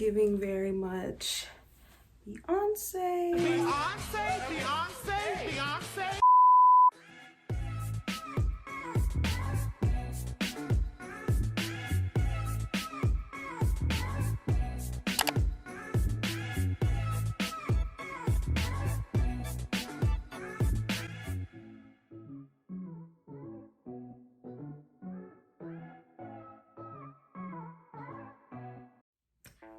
giving very much Beyoncé. Beyoncé, Beyoncé, Beyoncé.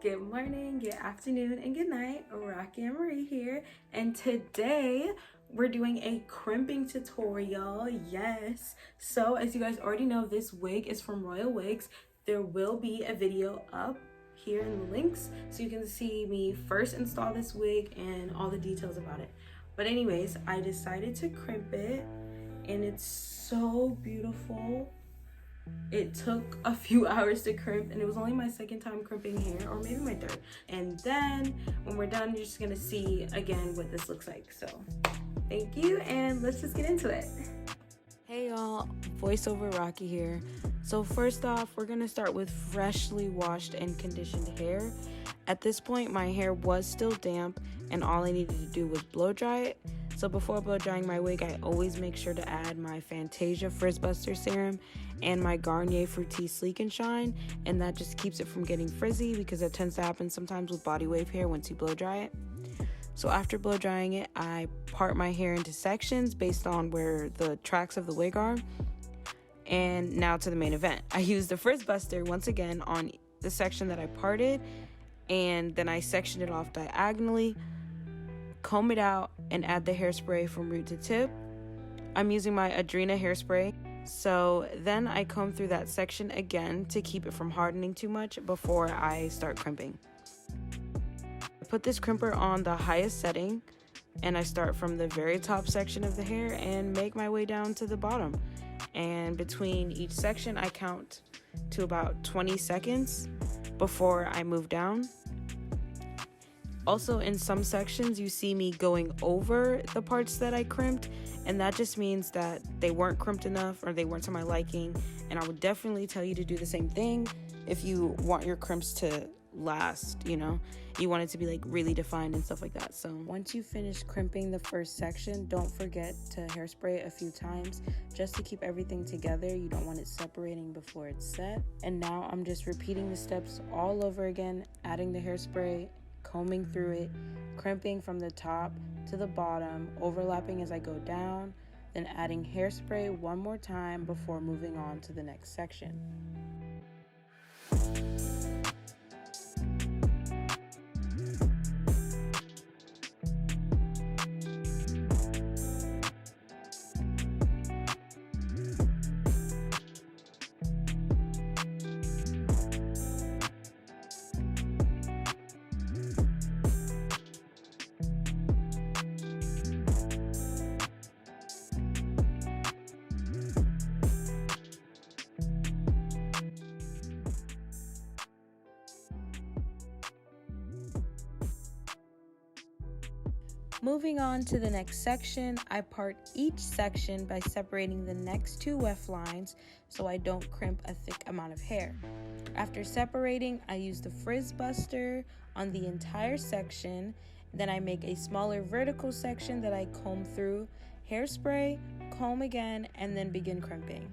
Good morning, good afternoon, and good night. Rocky and Marie here, and today we're doing a crimping tutorial. Yes, so as you guys already know, this wig is from Rhoyal Wigs. There will be a video up here in the links so you can see me first install this wig and all the details about it. But anyways, I decided to crimp it and it's so beautiful. It took a few hours to crimp and it was only my second time crimping hair, or maybe my third. And then when we're done, you're just gonna see again what this looks like. So thank you, and let's just get into it. Hey y'all, voiceover Rocky here. So first off, we're gonna start with freshly washed and conditioned hair. At this point, my hair was still damp and all I needed to do was blow dry it. So before blow drying my wig, I always make sure to add my Fantasia Frizz Buster Serum and my Garnier Fructis Sleek and Shine, and that just keeps it from getting frizzy because it tends to happen sometimes with body wave hair once you blow dry it. So after blow drying it, I part my hair into sections based on where the tracks of the wig are. And now to the main event. I used the Frizz Buster once again on the section that I parted, and then I sectioned it off diagonally, comb it out, and add the hairspray from root to tip. I'm using my Adria hairspray. So then I comb through that section again to keep it from hardening too much before I start crimping. I put this crimper on the highest setting and I start from the very top section of the hair and make my way down to the bottom. And between each section I count to about 20 seconds before I move down. Also, in some sections you see me going over the parts that I crimped, and that just means that they weren't crimped enough or they weren't to my liking, and I would definitely tell you to do the same thing if you want your crimps to last, you know, you want it to be like really defined and stuff like that. So once you finish crimping the first section, don't forget to hairspray it a few times just to keep everything together. You don't want it separating before it's set. And now I'm just repeating the steps all over again, adding the hairspray, combing through it, crimping from the top to the bottom, overlapping as I go down, then adding hairspray one more time before moving on to the next section. Moving on to the next section, I part each section by separating the next two weft lines so I don't crimp a thick amount of hair. After separating, I use the Frizz Buster on the entire section. Then I make a smaller vertical section that I comb through, hairspray, comb again, and then begin crimping.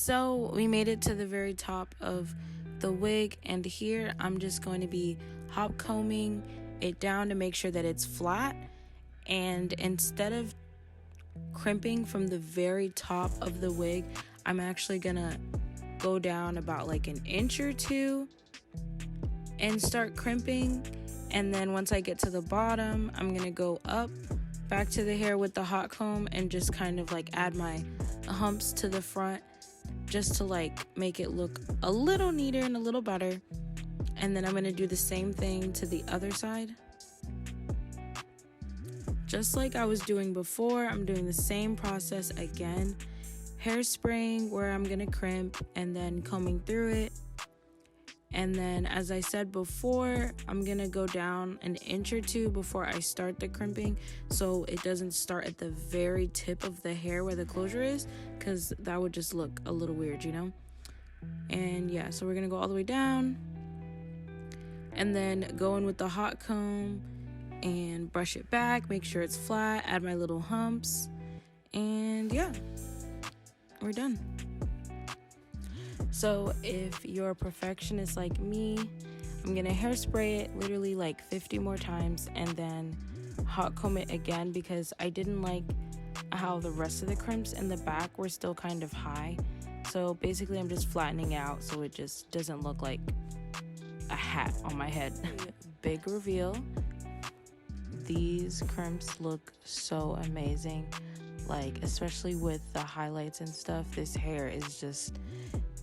So we made it to the very top of the wig, and here I'm just going to be hot combing it down to make sure that it's flat. And instead of crimping from the very top of the wig, I'm actually gonna go down about like an inch or two and start crimping. And then once I get to the bottom, I'm gonna go up back to the hair with the hot comb and just kind of like add my humps to the front just to like make it look a little neater and a little better. And then I'm gonna do the same thing to the other side. Just like I was doing before, I'm doing the same process again. Hairspraying where I'm gonna crimp and then combing through it. And then, as I said before, I'm gonna go down an inch or two before I start the crimping, so it doesn't start at the very tip of the hair where the closure is, because that would just look a little weird, you know? And yeah, so we're gonna go all the way down and then go in with the hot comb and brush it back, make sure it's flat, add my little humps, and yeah, we're done. So if you're a perfectionist like me, I'm gonna hairspray it literally like 50 more times and then hot comb it again, because I didn't like how the rest of the crimps in the back were still kind of high. So basically I'm just flattening out so it just doesn't look like a hat on my head. Big reveal. These crimps look so amazing, like especially with the highlights and stuff. This hair is just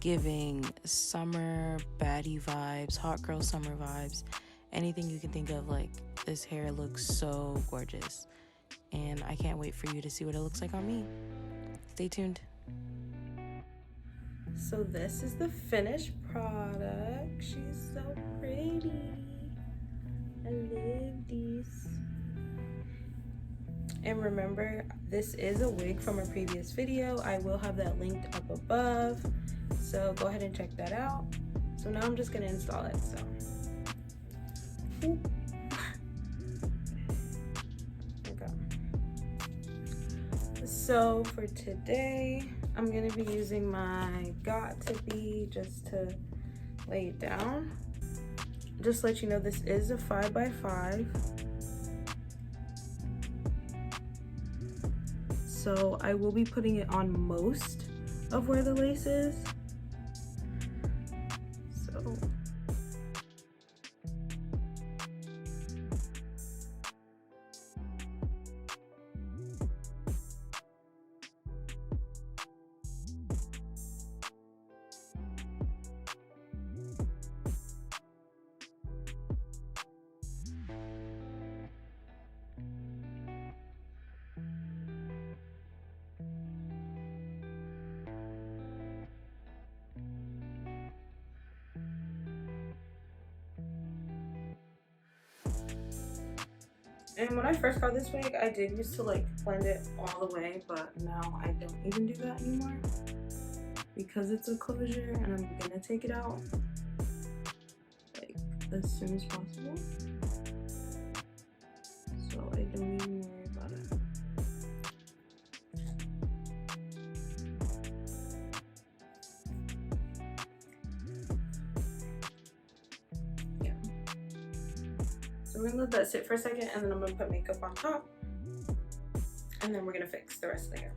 giving summer baddie vibes, hot girl summer vibes, anything you can think of. Like, this hair looks so gorgeous, and I can't wait for you to see what it looks like on me. Stay tuned. So this is the finished product. She's so pretty. I love this. And remember, this is a wig from a previous video. I will have that linked up above, so go ahead and check that out. So now I'm just gonna install it. So okay. So for today, I'm gonna be using my Got to Be just to lay it down. Just to let you know, this is a 5x5. So I will be putting it on most of where the lace is. So and when I first got this wig, I did used to like blend it all the way, but now I don't even do that anymore because it's a closure and I'm gonna take it out like as soon as possible. So I don't even worry about it. So we're gonna let that sit for a second, and then I'm gonna put makeup on top, and then we're gonna fix the rest of the hair.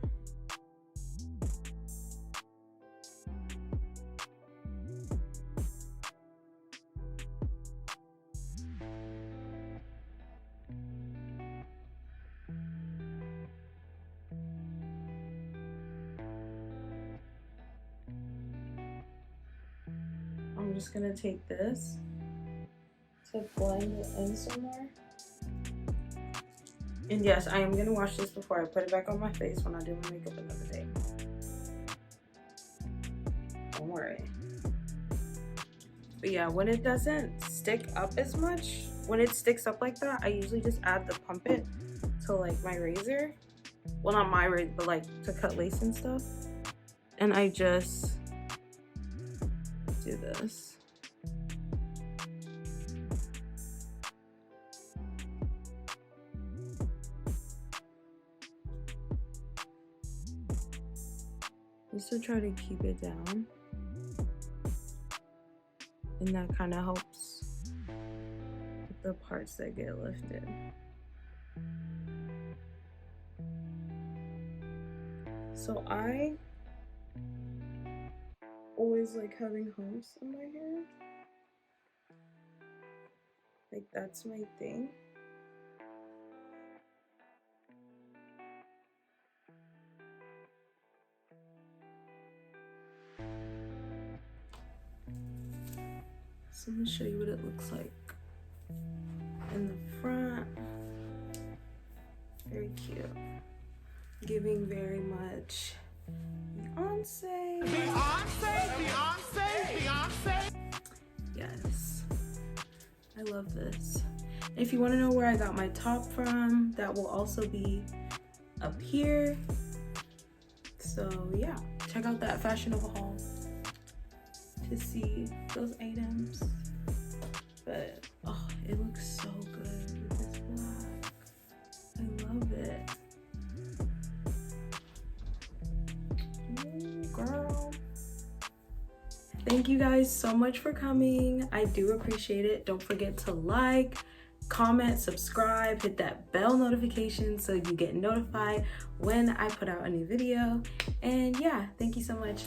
I'm just gonna take this to blend it in somewhere. And yes, I am gonna wash this before I put it back on my face when I do my makeup another day. Don't worry. But yeah, when it doesn't stick up as much, when it sticks up like that, I usually just add the pump it to like my razor. Well, not my razor, but like to cut lace and stuff. And I just do this. just to try to keep it down. And that kind of helps with the parts that get lifted. So I always like having humps in my hair. Like that's my thing. So I'm gonna show you what it looks like in the front. Very cute. Giving very much Beyoncé. Beyonce, Beyonce, Beyonce. Yes. I love this. If you want to know where I got my top from, that will also be up here. So yeah, check out that Fashion Nova haul to see those items. But oh, it looks so good with this black. I love it. Girl. Thank you guys so much for coming. I do appreciate it. Don't forget to like, comment, subscribe, hit that bell notification so you get notified when I put out a new video. And yeah, thank you so much.